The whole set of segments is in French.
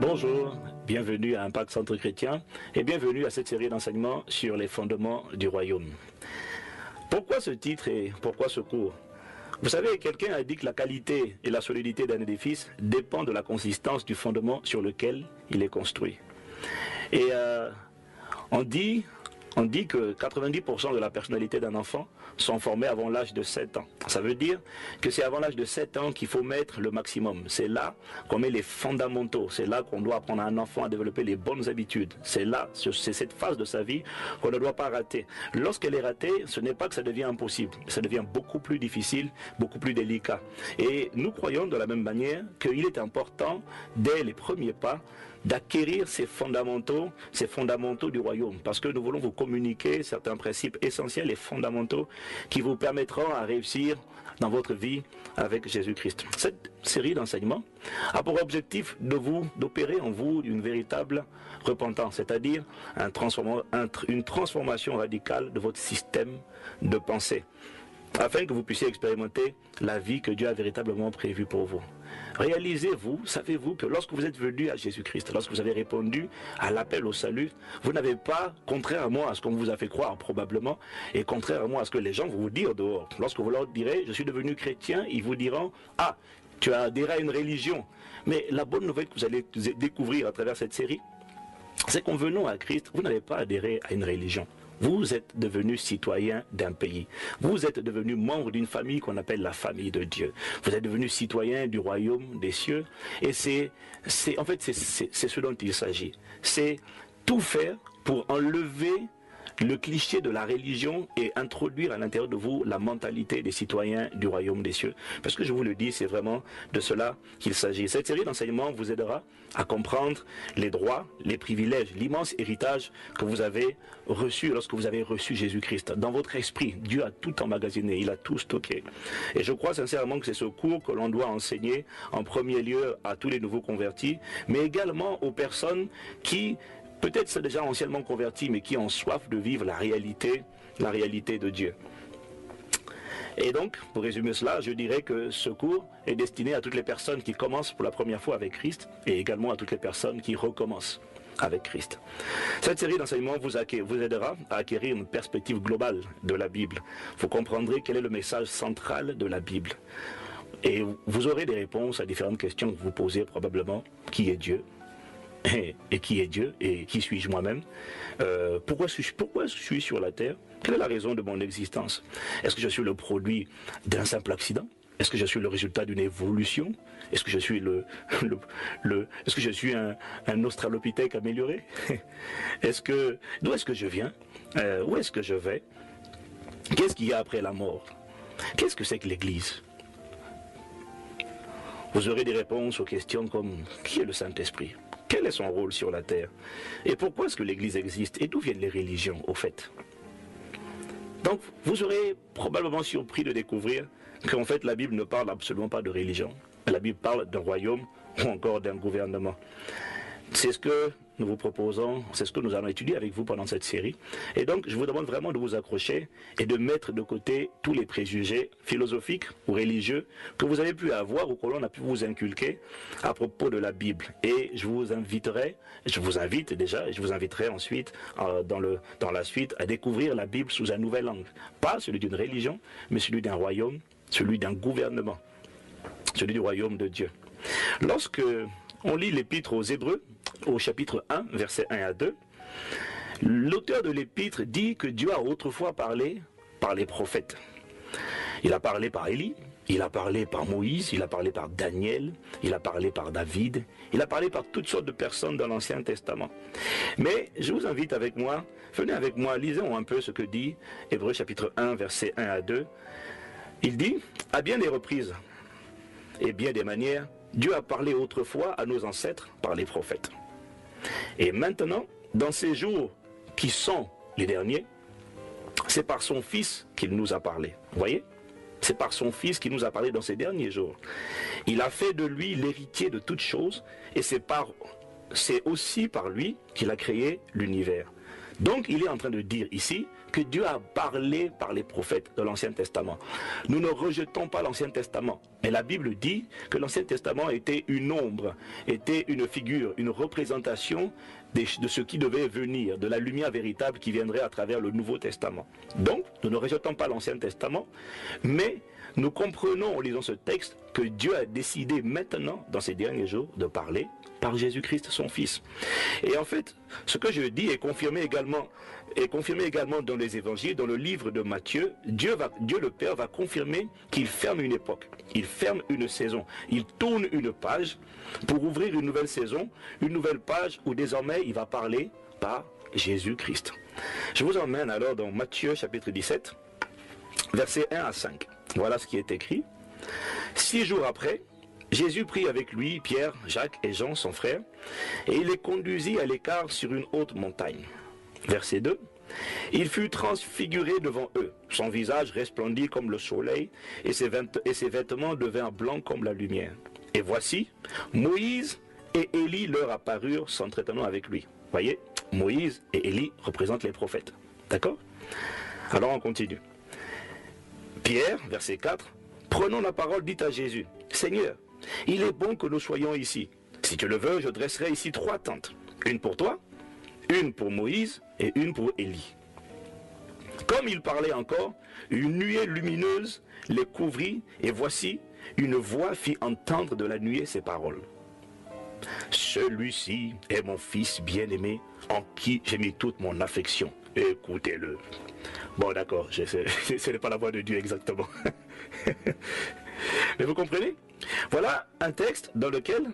Bonjour, bienvenue à Impact Centre Chrétien et bienvenue à cette série d'enseignements sur les fondements du royaume. Pourquoi ce titre et pourquoi ce cours? Vous savez, quelqu'un a dit que la qualité et la solidité d'un édifice dépendent de la consistance du fondement sur lequel il est construit. Et on dit que 90% de la personnalité d'un enfant sont formés avant l'âge de 7 ans. Ça veut dire que c'est avant l'âge de 7 ans qu'il faut mettre le maximum. C'est là qu'on met les fondamentaux. C'est là qu'on doit apprendre à un enfant à développer les bonnes habitudes. C'est là, c'est cette phase de sa vie qu'on ne doit pas rater. Lorsqu'elle est ratée, ce n'est pas que ça devient impossible. Ça devient beaucoup plus difficile, beaucoup plus délicat. Et nous croyons de la même manière qu'il est important, dès les premiers pas, d'acquérir ces fondamentaux du royaume, parce que nous voulons vous communiquer certains principes essentiels et fondamentaux qui vous permettront à réussir dans votre vie avec Jésus-Christ. Cette série d'enseignements a pour objectif d'opérer en vous une véritable repentance, c'est-à-dire une transformation radicale de votre système de pensée, afin que vous puissiez expérimenter la vie que Dieu a véritablement prévue pour vous. Réalisez-vous, savez-vous que lorsque vous êtes venu à Jésus-Christ, lorsque vous avez répondu à l'appel au salut, vous n'avez pas, contrairement à ce qu'on vous a fait croire probablement, et contrairement à ce que les gens vont vous dire dehors, lorsque vous leur direz, je suis devenu chrétien, ils vous diront, ah, tu as adhéré à une religion. Mais la bonne nouvelle que vous allez découvrir à travers cette série, c'est qu'en venant à Christ, vous n'avez pas adhéré à une religion. Vous êtes devenu citoyen d'un pays. Vous êtes devenu membre d'une famille qu'on appelle la famille de Dieu. Vous êtes devenu citoyen du royaume des cieux. Et c'est ce dont il s'agit. C'est tout faire pour enlever le cliché de la religion et introduire à l'intérieur de vous la mentalité des citoyens du royaume des cieux. Parce que je vous le dis, c'est vraiment de cela qu'il s'agit. Cette série d'enseignements vous aidera à comprendre les droits, les privilèges, l'immense héritage que vous avez reçu lorsque vous avez reçu Jésus-Christ. Dans votre esprit, Dieu a tout emmagasiné, il a tout stocké. Et je crois sincèrement que c'est ce cours que l'on doit enseigner en premier lieu à tous les nouveaux convertis, mais également aux personnes qui peut-être sont déjà anciennement convertis, mais qui ont soif de vivre la réalité de Dieu. Et donc, pour résumer cela, je dirais que ce cours est destiné à toutes les personnes qui commencent pour la première fois avec Christ, et également à toutes les personnes qui recommencent avec Christ. Cette série d'enseignements vous aidera à acquérir une perspective globale de la Bible. Vous comprendrez quel est le message central de la Bible. Et vous aurez des réponses à différentes questions que vous posez probablement. Qui est Dieu ? Et qui est Dieu et qui suis-je moi-même? Pourquoi je suis sur la terre? Quelle est la raison de mon existence? Est-ce que je suis le produit d'un simple accident? Est-ce que je suis le résultat d'une évolution? Est-ce que je suis est-ce que je suis un australopithèque amélioré? D'où est-ce que je viens? Où est-ce que je vais? Qu'est-ce qu'il y a après la mort? Qu'est-ce que c'est que l'Église? Vous aurez des réponses aux questions comme qui est le Saint-Esprit? Quel est son rôle sur la terre? Et pourquoi est-ce que l'Église existe? Et d'où viennent les religions, au fait? Donc, vous serez probablement surpris de découvrir qu'en fait, la Bible ne parle absolument pas de religion. La Bible parle d'un royaume ou encore d'un gouvernement. C'est ce que nous vous proposons, c'est ce que nous allons étudier avec vous pendant cette série. Et donc, je vous demande vraiment de vous accrocher et de mettre de côté tous les préjugés philosophiques ou religieux que vous avez pu avoir ou que l'on a pu vous inculquer à propos de la Bible. Et je vous invite déjà, et je vous inviterai ensuite, dans la suite, à découvrir la Bible sous un nouvel angle. Pas celui d'une religion, mais celui d'un royaume, celui d'un gouvernement, celui du royaume de Dieu. Lorsque on lit l'épître aux Hébreux, au chapitre 1, versets 1 à 2, l'auteur de l'épître dit que Dieu a autrefois parlé par les prophètes. Il a parlé par Élie, il a parlé par Moïse, il a parlé par Daniel, il a parlé par David, il a parlé par toutes sortes de personnes dans l'Ancien Testament. Mais je vous invite venez avec moi, lisons un peu ce que dit Hébreux chapitre 1, versets 1 à 2. Il dit, à bien des reprises et bien des manières, Dieu a parlé autrefois à nos ancêtres par les prophètes. Et maintenant, dans ces jours qui sont les derniers, c'est par son Fils qu'il nous a parlé. Vous voyez? C'est par son Fils qu'il nous a parlé dans ces derniers jours. Il a fait de lui l'héritier de toutes choses, et c'est aussi par lui qu'il a créé l'univers. Donc il est en train de dire ici que Dieu a parlé par les prophètes de l'Ancien Testament. Nous ne rejetons pas l'Ancien Testament, mais la Bible dit que l'Ancien Testament était une ombre, était une figure, une représentation de ce qui devait venir, de la lumière véritable qui viendrait à travers le Nouveau Testament. Donc, nous ne rejetons pas l'Ancien Testament, mais nous comprenons en lisant ce texte que Dieu a décidé maintenant, dans ces derniers jours, de parler par Jésus-Christ, son Fils. Et en fait, ce que je dis est confirmé également dans les évangiles, dans le livre de Matthieu. Dieu le Père va confirmer qu'il ferme une époque, il ferme une saison, il tourne une page pour ouvrir une nouvelle saison, une nouvelle page où désormais il va parler par Jésus-Christ. Je vous emmène alors dans Matthieu chapitre 17, versets 1 à 5. Voilà ce qui est écrit. 6 jours après, Jésus prit avec lui Pierre, Jacques et Jean, son frère, et il les conduisit à l'écart sur une haute montagne. Verset 2. Il fut transfiguré devant eux. Son visage resplendit comme le soleil, et ses vêtements devinrent blancs comme la lumière. Et voici, Moïse et Élie leur apparurent s'entretenant avec lui. Voyez, Moïse et Élie représentent les prophètes. D'accord? Alors on continue. Pierre, verset 4, prenant la parole, dit à Jésus, Seigneur, il est bon que nous soyons ici. Si tu le veux, je dresserai ici 3 tentes. Une pour toi, une pour Moïse et une pour Élie. Comme il parlait encore, une nuée lumineuse les couvrit, et voici, une voix fit entendre de la nuée ces paroles. Celui-ci est mon fils bien-aimé, en qui j'ai mis toute mon affection. Écoutez-le. Bon, d'accord, ce n'est pas la voix de Dieu exactement. Mais vous comprenez? Voilà un texte dans lequel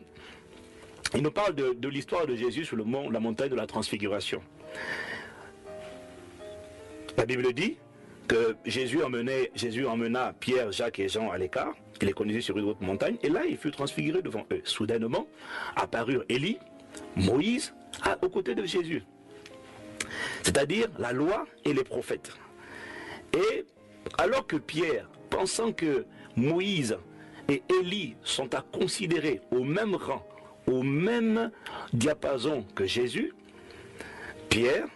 il nous parle de l'histoire de Jésus sur la montagne de la transfiguration. La Bible dit que Jésus emmena Pierre, Jacques et Jean à l'écart. Il les conduisit sur une haute montagne. Et là, il fut transfiguré devant eux. Soudainement, apparurent Élie, Moïse, aux côtés de Jésus. C'est-à-dire la loi et les prophètes. Et alors que Pierre, pensant que Moïse et Élie sont à considérer au même rang, au même diapason que Jésus, Pierre,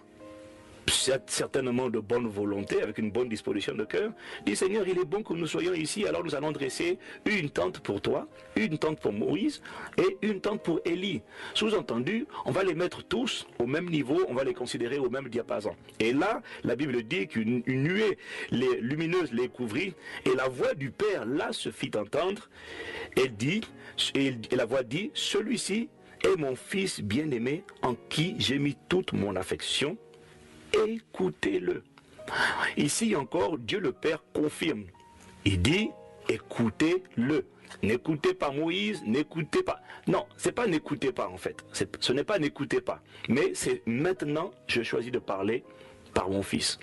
certainement de bonne volonté, avec une bonne disposition de cœur, dit Seigneur, il est bon que nous soyons ici, alors nous allons dresser une tente pour toi, une tente pour Moïse et une tente pour Élie. Sous-entendu, on va les mettre tous au même niveau, on va les considérer au même diapason. Et là, la Bible dit qu'une nuée lumineuse les couvrit, et la voix du Père là se fit entendre, et la voix dit, celui-ci est mon fils bien-aimé, en qui j'ai mis toute mon affection. Écoutez-le. Ici encore, Dieu le Père confirme. Il dit, écoutez-le. N'écoutez pas Moïse, n'écoutez pas. Non, c'est pas n'écoutez pas en fait. Ce n'est pas n'écoutez pas. Mais c'est maintenant, je choisis de parler par mon fils.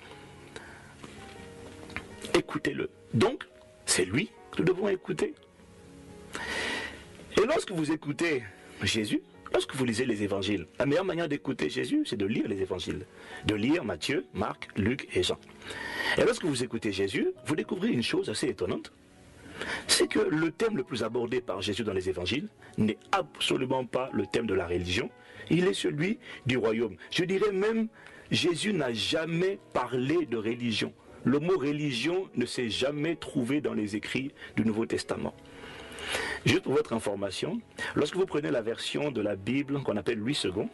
Écoutez-le. Donc, c'est lui que nous devons écouter. Et lorsque vous écoutez Jésus, lorsque vous lisez les évangiles, la meilleure manière d'écouter Jésus, c'est de lire les évangiles. De lire Matthieu, Marc, Luc et Jean. Et lorsque vous écoutez Jésus, vous découvrez une chose assez étonnante. C'est que le thème le plus abordé par Jésus dans les évangiles n'est absolument pas le thème de la religion. Il est celui du royaume. Je dirais même, Jésus n'a jamais parlé de religion. Le mot religion ne s'est jamais trouvé dans les écrits du Nouveau Testament. Juste pour votre information, lorsque vous prenez la version de la Bible qu'on appelle Louis II,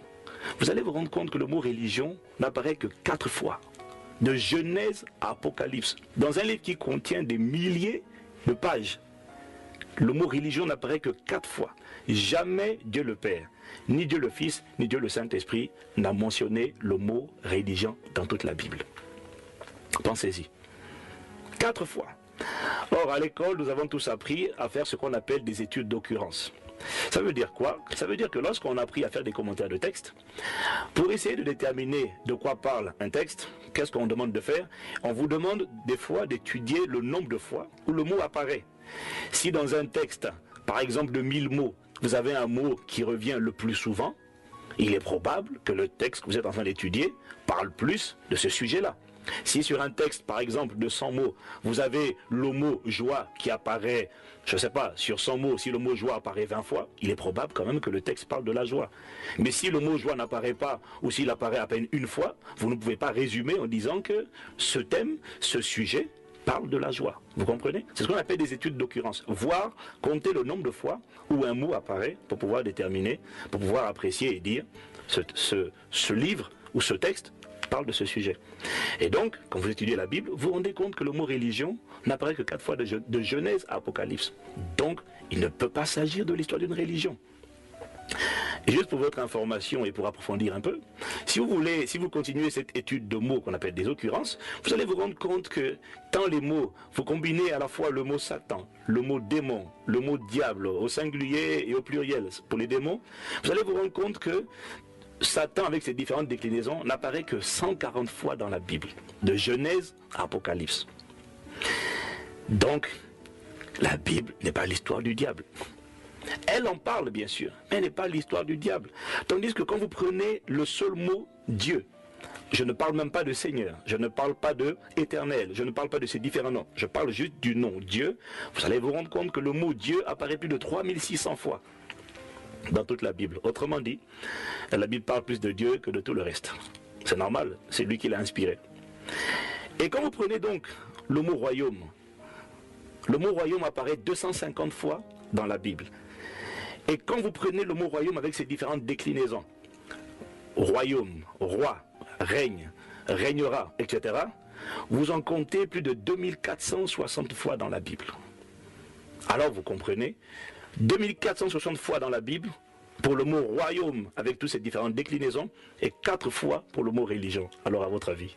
vous allez vous rendre compte que le mot religion n'apparaît que 4 fois. De Genèse à Apocalypse. Dans un livre qui contient des milliers de pages, le mot religion n'apparaît que 4 fois. Jamais Dieu le Père, ni Dieu le Fils, ni Dieu le Saint-Esprit n'a mentionné le mot religion dans toute la Bible. Pensez-y. 4 fois. Or, à l'école, nous avons tous appris à faire ce qu'on appelle des études d'occurrence. Ça veut dire quoi? Ça veut dire que lorsqu'on a appris à faire des commentaires de texte, pour essayer de déterminer de quoi parle un texte, qu'est-ce qu'on demande de faire? On vous demande des fois d'étudier le nombre de fois où le mot apparaît. Si dans un texte, par exemple de 1000 mots, vous avez un mot qui revient le plus souvent, il est probable que le texte que vous êtes en train d'étudier parle plus de ce sujet-là. Si sur un texte, par exemple, de 100 mots, vous avez le mot joie qui apparaît, je ne sais pas, sur 100 mots, si le mot joie apparaît 20 fois, il est probable quand même que le texte parle de la joie. Mais si le mot joie n'apparaît pas, ou s'il apparaît à peine une fois, vous ne pouvez pas résumer en disant que ce thème, ce sujet, parle de la joie. Vous comprenez? C'est ce qu'on appelle des études d'occurrence. Voir, compter le nombre de fois où un mot apparaît pour pouvoir déterminer, pour pouvoir apprécier et dire ce livre ou ce texte parle de ce sujet. Et donc, quand vous étudiez la Bible, vous vous rendez compte que le mot religion n'apparaît que 4 fois de Genèse à Apocalypse. Donc, il ne peut pas s'agir de l'histoire d'une religion. Et juste pour votre information et pour approfondir un peu, si vous continuez cette étude de mots qu'on appelle des occurrences, vous allez vous rendre compte que dans les mots, vous combinez à la fois le mot Satan, le mot démon, le mot diable au singulier et au pluriel pour les démons, vous allez vous rendre compte que Satan, avec ses différentes déclinaisons, n'apparaît que 140 fois dans la Bible, de Genèse à Apocalypse. Donc, la Bible n'est pas l'histoire du diable. Elle en parle bien sûr, mais elle n'est pas l'histoire du diable. Tandis que quand vous prenez le seul mot Dieu, je ne parle même pas de Seigneur, je ne parle pas de éternel, je ne parle pas de ces différents noms, je parle juste du nom Dieu, vous allez vous rendre compte que le mot Dieu apparaît plus de 3600 fois dans toute la Bible. Autrement dit, la Bible parle plus de Dieu que de tout le reste. C'est normal, c'est lui qui l'a inspiré. Et quand vous prenez donc le mot royaume apparaît 250 fois dans la Bible. Et quand vous prenez le mot royaume avec ses différentes déclinaisons, royaume, roi, règne, régnera, etc., vous en comptez plus de 2460 fois dans la Bible. Alors vous comprenez, 2460 fois dans la Bible pour le mot royaume avec toutes ces différentes déclinaisons et 4 fois pour le mot religion. Alors à votre avis?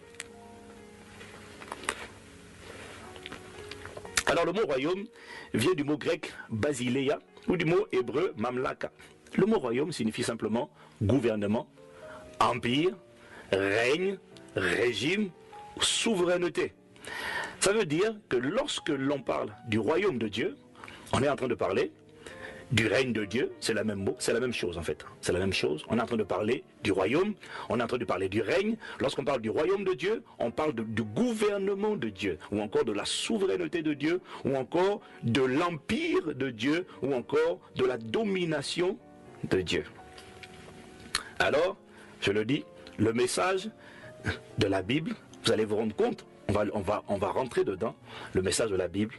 Alors le mot royaume vient du mot grec basileia ou du mot hébreu mamlaka. Le mot royaume signifie simplement gouvernement, empire, règne, régime, souveraineté. Ça veut dire que lorsque l'on parle du royaume de Dieu, on est en train de parler du règne de Dieu, c'est la même chose en fait. C'est la même chose. On est en train de parler du royaume, on est en train de parler du règne. Lorsqu'on parle du royaume de Dieu, on parle du gouvernement de Dieu, ou encore de la souveraineté de Dieu, ou encore de l'empire de Dieu, ou encore de la domination de Dieu. Alors, je le dis, le message de la Bible, vous allez vous rendre compte, on va rentrer dedans, le message de la Bible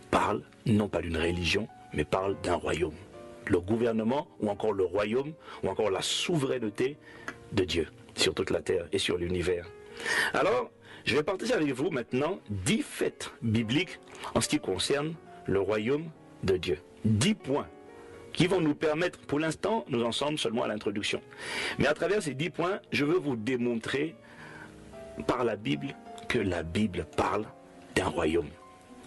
parle non pas d'une religion, mais parle d'un royaume. Le gouvernement, ou encore le royaume, ou encore la souveraineté de Dieu sur toute la terre et sur l'univers. Alors, je vais partager avec vous maintenant 10 faits bibliques en ce qui concerne le royaume de Dieu. 10 points qui vont nous permettre, pour l'instant, nous en sommes seulement à l'introduction. Mais à travers ces 10 points, je veux vous démontrer par la Bible que la Bible parle d'un royaume.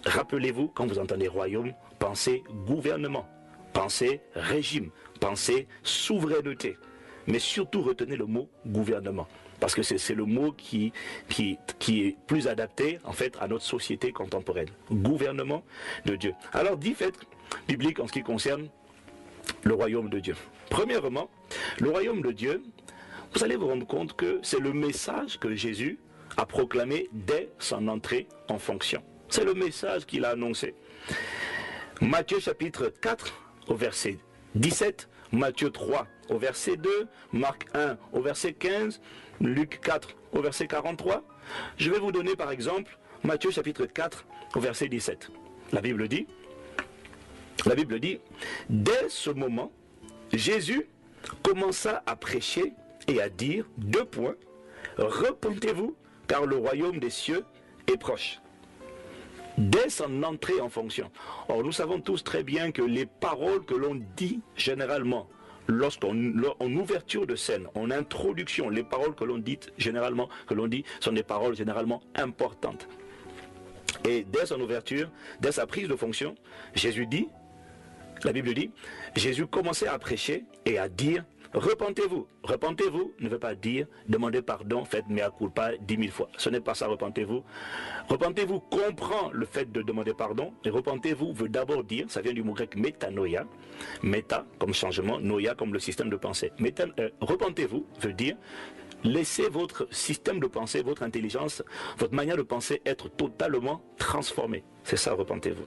Rappelez-vous, quand vous entendez royaume, pensez gouvernement, pensez régime, pensez souveraineté. Mais surtout retenez le mot gouvernement. Parce que c'est le mot qui est plus adapté en fait à notre société contemporaine. Gouvernement de Dieu. Alors 10 faits bibliques en ce qui concerne le royaume de Dieu. Premièrement, le royaume de Dieu, vous allez vous rendre compte que c'est le message que Jésus a proclamé dès son entrée en fonction. C'est le message qu'il a annoncé. Matthieu chapitre 4 au verset 17, Matthieu 3 au verset 2, Marc 1 au verset 15, Luc 4 au verset 43. Je vais vous donner par exemple Matthieu chapitre 4 au verset 17. La Bible dit, dès ce moment, Jésus commença à prêcher et à dire 2 points, repentez-vous car le royaume des cieux est proche. Dès son entrée en fonction. Or, nous savons tous très bien que les paroles que l'on dit généralement, en ouverture de scène, en introduction, les paroles que l'on dit généralement, sont des paroles généralement importantes. Et dès son ouverture, dès sa prise de fonction, Jésus dit, la Bible dit, Jésus commençait à prêcher et à dire, repentez-vous. Repentez-vous ne veut pas dire demandez pardon, faites mea culpa 10 000 fois. Ce n'est pas ça, repentez-vous. Repentez-vous comprend le fait de demander pardon. Et repentez-vous veut d'abord dire, ça vient du mot grec métanoïa. Méta comme changement, noïa comme le système de pensée. Repentez-vous veut dire laissez votre système de pensée, votre intelligence, votre manière de penser être totalement transformée. C'est ça, repentez-vous.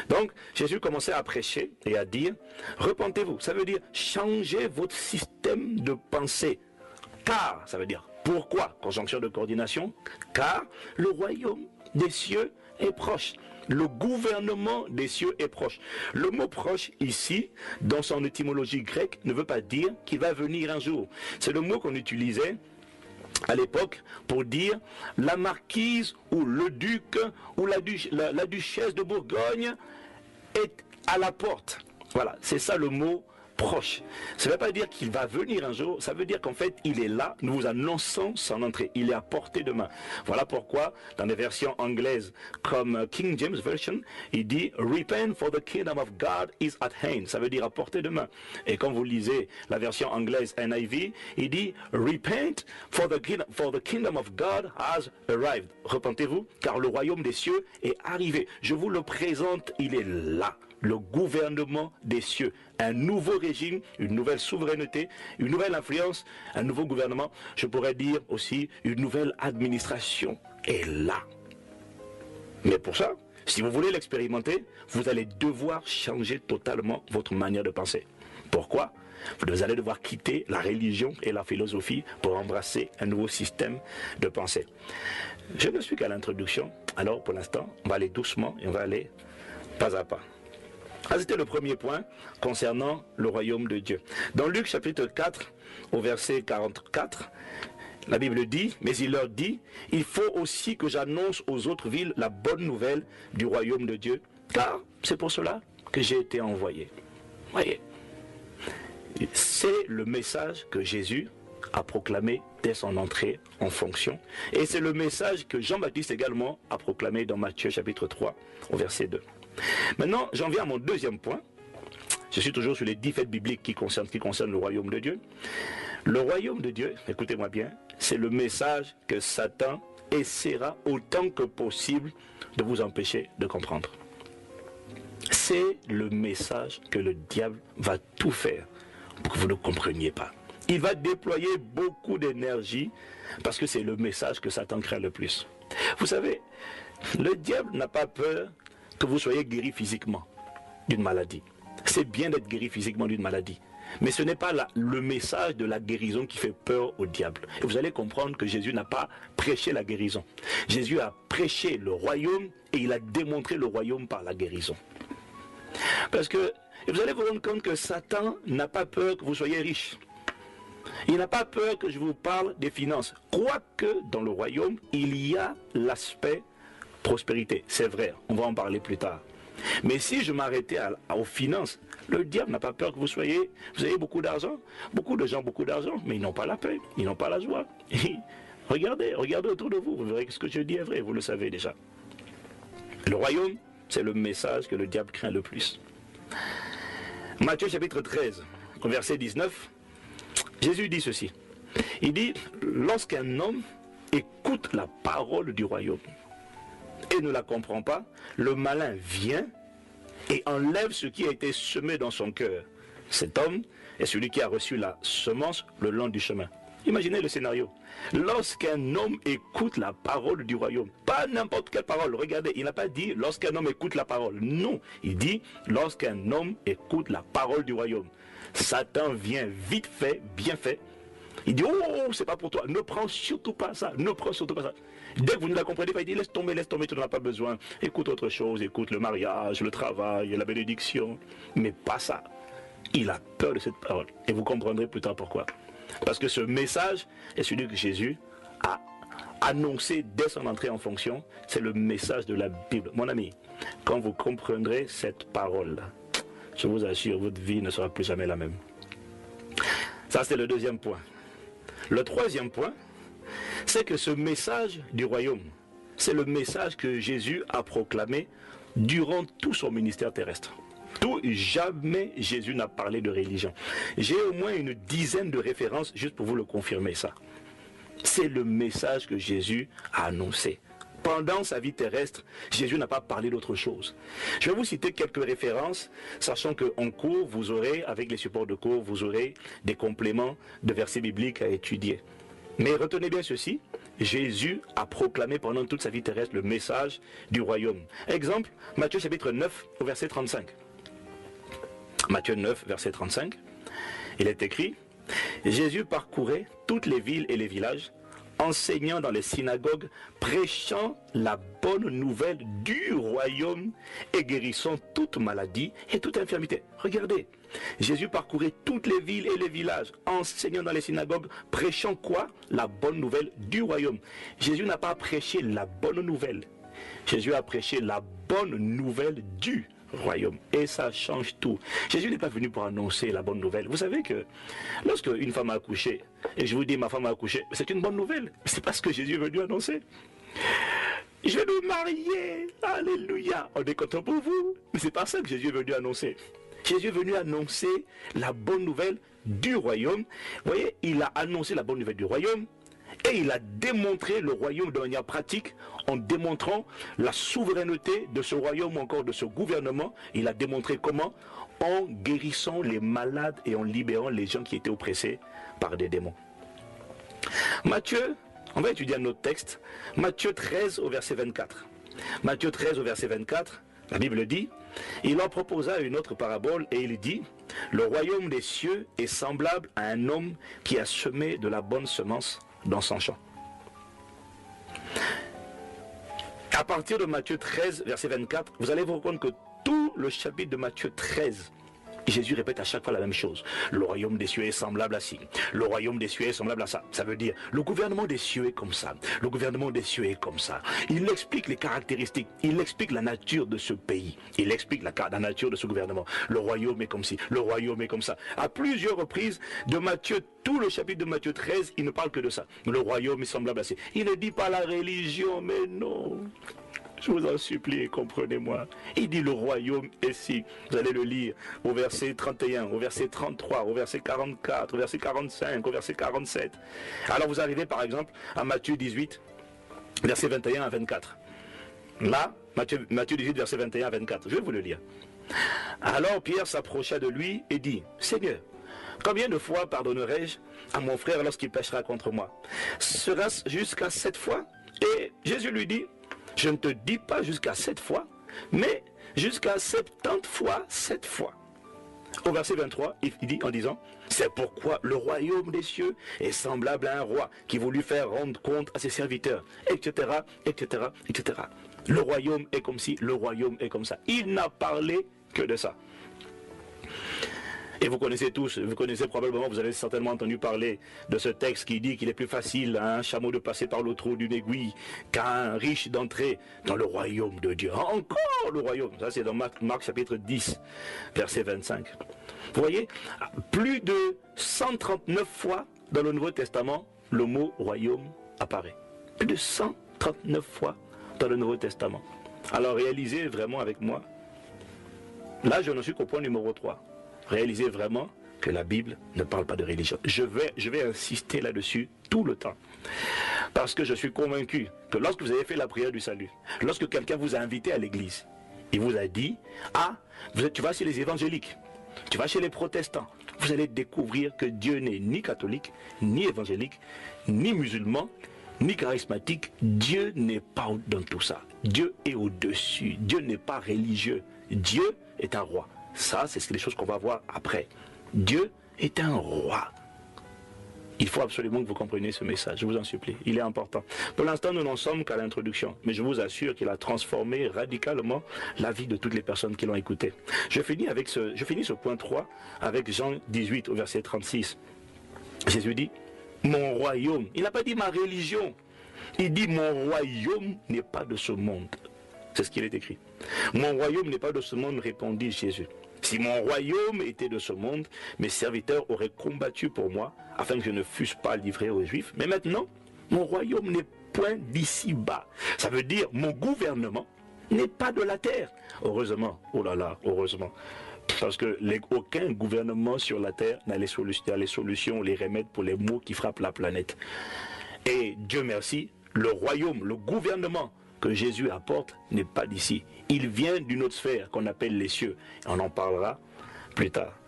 Donc, Jésus commençait à prêcher et à dire, repentez-vous. Ça veut dire changez votre système de pensée. Car, ça veut dire pourquoi, conjonction de coordination, car le royaume des cieux est proche. Le gouvernement des cieux est proche. Le mot proche ici, dans son étymologie grecque, ne veut pas dire qu'il va venir un jour. C'est le mot qu'on utilisait à l'époque pour dire la marquise ou le duc ou la duchesse de Bourgogne est à la porte. Voilà, c'est ça le mot proche. Ça ne veut pas dire qu'il va venir un jour, ça veut dire qu'en fait il est là, nous vous annonçons son entrée, il est à portée de main. Voilà pourquoi dans des versions anglaises comme King James Version, il dit repent for the kingdom of God is at hand, ça veut dire à portée de main. Et quand vous lisez la version anglaise NIV, il dit repent for the kingdom of God has arrived. Repentez-vous car le royaume des cieux est arrivé. Je vous le présente, il est là. Le gouvernement des cieux, un nouveau régime, une nouvelle souveraineté, une nouvelle influence, un nouveau gouvernement, je pourrais dire aussi une nouvelle administration est là. Mais pour ça, si vous voulez l'expérimenter, vous allez devoir changer totalement votre manière de penser. Pourquoi ? Vous allez devoir quitter la religion et la philosophie pour embrasser un nouveau système de pensée. Je ne suis qu'à l'introduction, alors pour l'instant, on va aller doucement et on va aller pas à pas. Ah, c'était le premier point concernant le royaume de Dieu. Dans Luc chapitre 4, au verset 44, la Bible dit, mais il leur dit, il faut aussi que j'annonce aux autres villes la bonne nouvelle du royaume de Dieu, car c'est pour cela que j'ai été envoyé. Voyez, c'est le message que Jésus a proclamé dès son entrée en fonction. Et c'est le message que Jean-Baptiste également a proclamé dans Matthieu chapitre 3, au verset 2. Maintenant, j'en viens à mon deuxième point. Je suis toujours sur les 10 faits bibliques qui concernent le royaume de Dieu. Le royaume de Dieu, écoutez-moi bien, c'est le message que Satan essaiera autant que possible de vous empêcher de comprendre. C'est le message que le diable va tout faire pour que vous ne compreniez pas. Il va déployer beaucoup d'énergie parce que c'est le message que Satan craint le plus. Vous savez, le diable n'a pas peur que vous soyez guéri physiquement d'une maladie. C'est bien d'être guéri physiquement d'une maladie. Mais ce n'est pas le message de la guérison qui fait peur au diable. Et vous allez comprendre que Jésus n'a pas prêché la guérison. Jésus a prêché le royaume et il a démontré le royaume par la guérison. Parce que vous allez vous rendre compte que Satan n'a pas peur que vous soyez riche. Il n'a pas peur que je vous parle des finances. Quoique dans le royaume, il y a l'aspect prospérité, c'est vrai, on va en parler plus tard. Mais si je m'arrêtais aux finances, le diable n'a pas peur que vous ayez beaucoup d'argent. Beaucoup de gens, beaucoup d'argent, mais ils n'ont pas la paix, ils n'ont pas la joie. Et regardez autour de vous, vous verrez que ce que je dis est vrai, vous le savez déjà. Le royaume, c'est le message que le diable craint le plus. Matthieu chapitre 13, verset 19, Jésus dit ceci. Il dit, lorsqu'un homme écoute la parole du royaume, et ne la comprend pas, le malin vient et enlève ce qui a été semé dans son cœur. Cet homme est celui qui a reçu la semence le long du chemin. Imaginez le scénario. Lorsqu'un homme écoute la parole du royaume, pas n'importe quelle parole, regardez, il n'a pas dit lorsqu'un homme écoute la parole. Non, il dit lorsqu'un homme écoute la parole du royaume. Satan vient vite fait, bien fait. Il dit, oh, c'est pas pour toi, ne prends surtout pas ça, ne prends surtout pas ça. Dès que vous ne la comprenez pas, il dit, laisse tomber, tu n'en as pas besoin. Écoute autre chose, écoute le mariage, le travail, la bénédiction. Mais pas ça. Il a peur de cette parole. Et vous comprendrez plus tard pourquoi. Parce que ce message est celui que Jésus a annoncé dès son entrée en fonction. C'est le message de la Bible. Mon ami, quand vous comprendrez cette parole, je vous assure, votre vie ne sera plus jamais la même. Ça, c'est le deuxième point. Le troisième point, c'est que ce message du royaume, c'est le message que Jésus a proclamé durant tout son ministère terrestre. Jamais Jésus n'a parlé de religion. J'ai au moins une dizaine de références juste pour vous le confirmer ça. C'est le message que Jésus a annoncé. Pendant sa vie terrestre, Jésus n'a pas parlé d'autre chose. Je vais vous citer quelques références, sachant qu'en cours, vous aurez, avec les supports de cours, vous aurez des compléments de versets bibliques à étudier. Mais retenez bien ceci, Jésus a proclamé pendant toute sa vie terrestre le message du royaume. Exemple, Matthieu chapitre 9 au verset 35. Matthieu 9 verset 35, il est écrit, Jésus parcourait toutes les villes et les villages, enseignant dans les synagogues, prêchant la bonne nouvelle du royaume et guérissant toute maladie et toute infirmité. Regardez, Jésus parcourait toutes les villes et les villages, enseignant dans les synagogues, prêchant quoi? La bonne nouvelle du royaume. Jésus n'a pas prêché la bonne nouvelle. Jésus a prêché la bonne nouvelle du royaume. Et ça change tout. Jésus n'est pas venu pour annoncer la bonne nouvelle. Vous savez que lorsque une femme a accouché, et je vous dis ma femme a accouché, c'est une bonne nouvelle. C'est pas ce que Jésus est venu annoncer. Je vais nous marier. Alléluia. On est content pour vous. Mais c'est pas ça que Jésus est venu annoncer. Jésus est venu annoncer la bonne nouvelle du royaume. Vous voyez, il a annoncé la bonne nouvelle du royaume et il a démontré le royaume de manière pratique en démontrant la souveraineté de ce royaume ou encore de ce gouvernement. Il a démontré comment? En guérissant les malades et en libérant les gens qui étaient oppressés par des démons. Matthieu, on va étudier un autre texte. Matthieu 13 au verset 24. Matthieu 13 au verset 24, la Bible dit, il leur proposa une autre parabole et il dit, le royaume des cieux est semblable à un homme qui a semé de la bonne semence dans son champ. À partir de Matthieu 13, verset 24, vous allez vous rendre compte que tout le chapitre de Matthieu 13, Jésus répète à chaque fois la même chose. Le royaume des cieux est semblable à ci. Le royaume des cieux est semblable à ça. Ça veut dire, le gouvernement des cieux est comme ça. Le gouvernement des cieux est comme ça. Il explique les caractéristiques. Il explique la nature de ce pays. Il explique la nature de ce gouvernement. Le royaume est comme ci. Le royaume est comme ça. À plusieurs reprises de Matthieu, tout le chapitre de Matthieu 13, il ne parle que de ça. Le royaume est semblable à ci. Il ne dit pas la religion, mais non. Je vous en supplie, comprenez-moi. Il dit le royaume est ici. Vous allez le lire au verset 31, au verset 33, au verset 44, au verset 45, au verset 47. Alors vous arrivez par exemple à Matthieu 18, verset 21 à 24. Là, Matthieu 18, verset 21 à 24. Je vais vous le lire. Alors Pierre s'approcha de lui et dit, Seigneur, combien de fois pardonnerai-je à mon frère lorsqu'il péchera contre moi? Sera-ce jusqu'à 7 fois? Et Jésus lui dit, je ne te dis pas jusqu'à 7 fois, mais jusqu'à 70 fois 7 fois. Au verset 23, il dit en disant, c'est pourquoi le royaume des cieux est semblable à un roi qui voulut faire rendre compte à ses serviteurs, etc., etc., etc. Le royaume est comme ci, le royaume est comme ça. Il n'a parlé que de ça. Et vous connaissez tous, vous connaissez probablement, vous avez certainement entendu parler de ce texte qui dit qu'il est plus facile à un chameau de passer par le trou d'une aiguille qu'à un riche d'entrer dans le royaume de Dieu. Encore le royaume, ça c'est dans Marc chapitre 10, verset 25. Vous voyez, plus de 139 fois dans le Nouveau Testament, le mot royaume apparaît. Plus de 139 fois dans le Nouveau Testament. Alors réalisez vraiment avec moi, là je ne suis qu'au point numéro 3. Réalisez vraiment que la Bible ne parle pas de religion. Je vais insister là-dessus tout le temps. Parce que je suis convaincu que lorsque vous avez fait la prière du salut, lorsque quelqu'un vous a invité à l'église, il vous a dit, ah, tu vas chez les évangéliques, tu vas chez les protestants, vous allez découvrir que Dieu n'est ni catholique, ni évangélique, ni musulman, ni charismatique. Dieu n'est pas dans tout ça. Dieu est au-dessus. Dieu n'est pas religieux. Dieu est un roi. Ça, c'est les choses qu'on va voir après. Dieu est un roi. Il faut absolument que vous compreniez ce message, je vous en supplie. Il est important. Pour l'instant, nous n'en sommes qu'à l'introduction. Mais je vous assure qu'il a transformé radicalement la vie de toutes les personnes qui l'ont écouté. Je finis ce point 3 avec Jean 18 au verset 36. Jésus dit, mon royaume. Il n'a pas dit ma religion. Il dit, mon royaume n'est pas de ce monde. C'est ce qu'il est écrit. Mon royaume n'est pas de ce monde, répondit Jésus. Si mon royaume était de ce monde, mes serviteurs auraient combattu pour moi, afin que je ne fusse pas livré aux Juifs. Mais maintenant, mon royaume n'est point d'ici bas. Ça veut dire, mon gouvernement n'est pas de la terre. Heureusement, oh là là, heureusement. Parce que aucun gouvernement sur la terre n'a les solutions, les remèdes pour les maux qui frappent la planète. Et Dieu merci, le royaume, le gouvernement que Jésus apporte n'est pas d'ici. Il vient d'une autre sphère qu'on appelle les cieux. On en parlera plus tard.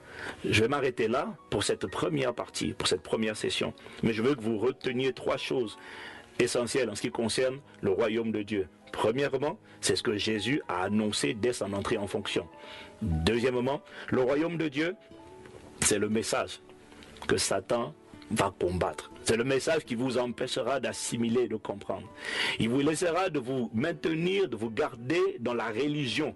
Je vais m'arrêter là pour cette première partie, pour cette première session. Mais je veux que vous reteniez 3 choses essentielles en ce qui concerne le royaume de Dieu. Premièrement, c'est ce que Jésus a annoncé dès son entrée en fonction. Deuxièmement, le royaume de Dieu, c'est le message que Satan va combattre. C'est le message qui vous empêchera d'assimiler et de comprendre. Il vous laissera de vous maintenir, de vous garder dans la religion,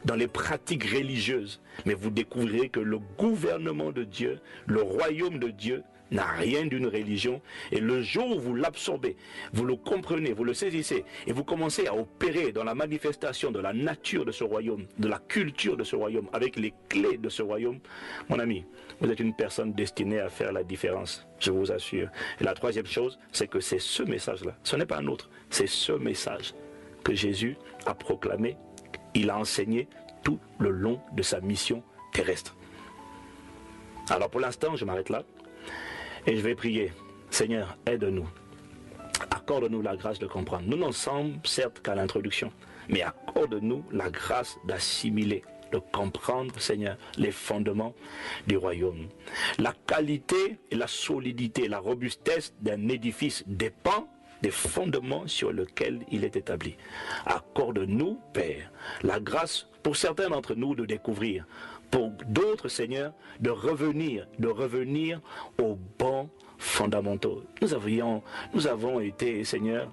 dans les pratiques religieuses. Mais vous découvrirez que le gouvernement de Dieu, le royaume de Dieu, n'a rien d'une religion. Et le jour où vous l'absorbez, vous le comprenez, vous le saisissez, et vous commencez à opérer dans la manifestation de la nature de ce royaume, de la culture de ce royaume, avec les clés de ce royaume, mon ami, vous êtes une personne destinée à faire la différence, je vous assure. Et la troisième chose, c'est que c'est ce message-là, ce n'est pas un autre, c'est ce message que Jésus a proclamé, il a enseigné tout le long de sa mission terrestre. Alors pour l'instant, je m'arrête là. Et je vais prier. Seigneur, aide-nous. Accorde-nous la grâce de comprendre. Nous n'en sommes certes qu'à l'introduction, mais accorde-nous la grâce d'assimiler, de comprendre, Seigneur, les fondements du royaume. La qualité et la solidité, la robustesse d'un édifice dépend des fondements sur lesquels il est établi. Accorde-nous, Père, la grâce pour certains d'entre nous de découvrir, pour d'autres, Seigneur, de revenir aux bons fondamentaux. Nous avons été, Seigneur,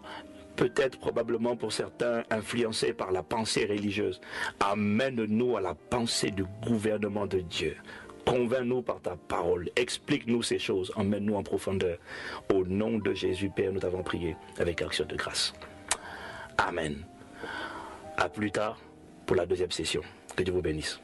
peut-être probablement pour certains influencés par la pensée religieuse. Amène-nous à la pensée du gouvernement de Dieu. Convainc-nous par ta parole. Explique-nous ces choses. Emmène-nous en profondeur. Au nom de Jésus, Père, nous t'avons prié avec action de grâce. Amen. À plus tard pour la deuxième session. Que Dieu vous bénisse.